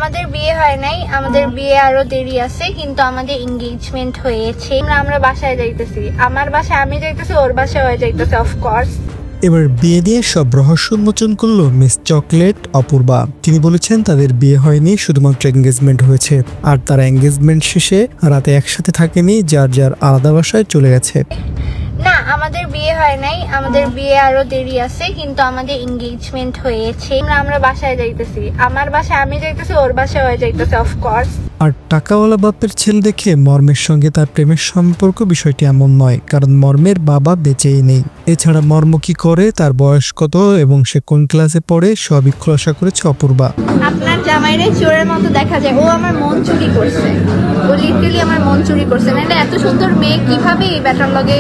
আমাদের বিয়ে হয় নাই, আমাদের বিয়ে আরো দেরি আছে, কিন্তু আমাদের এনগেজমেন্ট হয়েছে। আমরা বাসায় যাইতেছি, আমার বাসায় আমি যাইতেছি, ওর বাসায় হয়ে যাইতেছে অফকোর্স। এবার বিয়ে নিয়ে সব রহস্য উন্মোচন করলো মিস চকলেট অপূর্বা। তিনি বলেছেন তাদের বিয়ে হয়নি, শুধুমাত্র এঙ্গেজমেন্ট হয়েছে, আর তারা এঙ্গেজমেন্ট শেষে রাতে একসাথে থাকেনি, যার যার আলাদা বাসায় চলে গেছে। না, আমাদের বিয়ে হয় নাই, আমাদের বিয়ে আরো দেরি আছে, কিন্তু আমাদের এনগেজমেন্ট হয়েছে। আমরা বাসায় যাইতেছি, আমার বাসায় আমি যাইতেছি, ওর বাসায় হয়ে যাইতেছে অফকোর্স। আর টাকাওয়ালা বাপের ছেলে দেখে মর্মের সঙ্গে তার প্রেমের সম্পর্ক বিষয়টি এমন নয়, কারণ মর্মের বাবা বেঁচেই নেই। এছাড়া মর্ম কি করে, তার বয়স কত এবং সে কোন ক্লাসে পড়ে সবই খোলাসা করেছে অপূর্বা। আপনার জামাইরে চোরের মতো দেখা যায়, ও আমার মন চুরি করছে, ও লিটারালি আমার মন চুরি করছে। না, এত সুন্দর মেয়ে কিভাবে এই ব্যাটার লগে।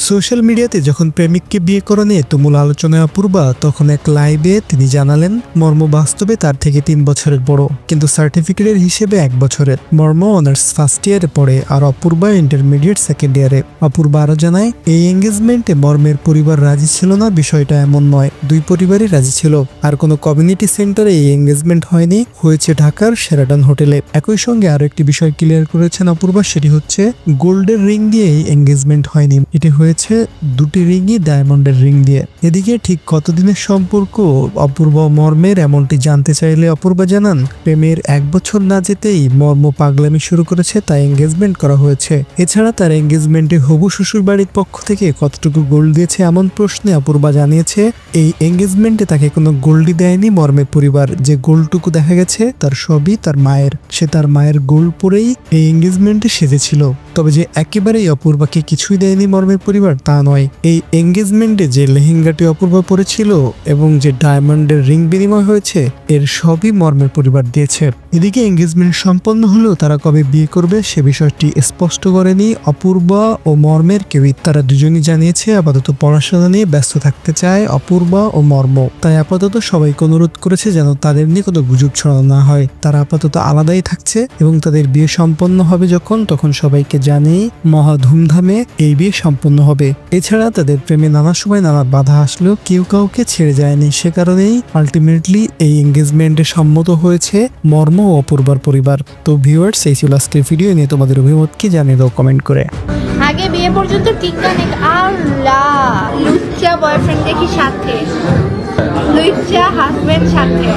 সোশ্যাল মিডিয়াতে যখন প্রেমিককে বিয়ে করে নিয়ে তুমুল আলোচনায় অপূর্বা, তখন এক লাইভে তিনি জানালেন মর্ম বাস্তবে তার থেকে 3 বছরের বড়, কিন্তু সার্টিফিকেটের হিসেবে 1 বছরের। মর্ম অনার্স ফার্স্ট ইয়ারে পড়ে আর অপূর্বা ইন্টারমিডিয়েট সেকেন্ড ইয়ারে। অপূর্বা আরো জানায় এই এঙ্গেজমেন্টে মর্মের পরিবার রাজি ছিল না, বিষয়টা এমন নয়, দুই পরিবারই রাজি ছিল। আর কোনো কমিউনিটি সেন্টারে এই এঙ্গেজমেন্ট হয়নি, হয়েছে ঢাকার শেরাটন হোটেলে। একই সঙ্গে আরো একটি বিষয় ক্লিয়ার করেছেন অপূর্বা, সেটি হচ্ছে গোল্ডের রিং দিয়ে এই এঙ্গেজমেন্ট হয়নি, এটি হয়েছে দুটি রিংই ডায়মন্ডের রিং দিয়ে। এদিকে ঠিক কতদিনের সম্পর্ক অপূর্বা মর্মের, এমনটি জানতে চাইলে অপূর্বা জানান প্রেমের 1 বছর না যেতেই মর্ম পাগলামি শুরু করেছে, তাই এঙ্গেজমেন্ট করা হয়েছে। এছাড়া তার এঙ্গেজমেন্টে হবু শ্বশুর বাড়ির পক্ষ থেকে কতটুকু গোল্ড দিয়েছে এমন প্রশ্নে অপূর্বা জানিয়েছে এই এঙ্গেজমেন্টে তাকে কোনো গোল্ডই দেয়নি মর্মের পরিবার। যে গোল্ডটুকু দেখা গেছে তার সবই তার মায়ের, সে তার মায়ের গোল্ড পরেই এই এঙ্গেজমেন্টে সেজেছিল। তবে যে একেবারেই অপূর্বাকে কিছুই দেয়নি মর্মের পরিবার তা নয়। এই এঙ্গেজমেন্টে যে লেহেঙ্গাটি অপূর্বা পরেছিল এবং যে ডায়মন্ডের রিং বিনিময় হয়েছে, এর সবই মর্মের পরিবার দিয়েছে। এদিকে এঙ্গেজমেন্ট সম্পন্ন হলেও তারা কবে বিয়ে করবে সে বিষয়টি স্পষ্ট করেনি অপূর্বা ও মর্মের কেউই। তারা দুজনই জানিয়েছে আপাতত পড়াশোনা নিয়ে ব্যস্ত থাকতে চায় অপূর্বা ও মর্ম, তাই আপাতত সবাইকে অনুরোধ করেছে যেন তাদের নিয়ে কোনো গুজব ছড়ানো না হয়। তারা আপাতত আলাদাই থাকছে এবং তাদের বিয়ে সম্পন্ন হবে তখন সবাইকে জানিয়ে মহা ধুমধামে এই বিয়ে সম্পন্ন হবে। এছাড়া তাদের প্রেমে নানা সময় নানা বাধা আসলেও কেউ কাউকে ছেড়ে যায়নি, সে কারণেই আলটিমেটলি এই এঙ্গেজমেন্টে সম্মত হয়েছে মর্ম ও অপূর্বার পরিবার। তো ভিউয়ার্স, এই ছিল আজকের ভিডিও নিয়ে তোমাদের অভিমত কি জানিয়ে দাও কমেন্ট করে। আগে বিয়ে পর্যন্ত টিকা নেই, আল্লাহ লুচ্চা বয়ফ্রেন্ড দেখি সাথে, লুচ্চা হাজবেন্ড সাথে।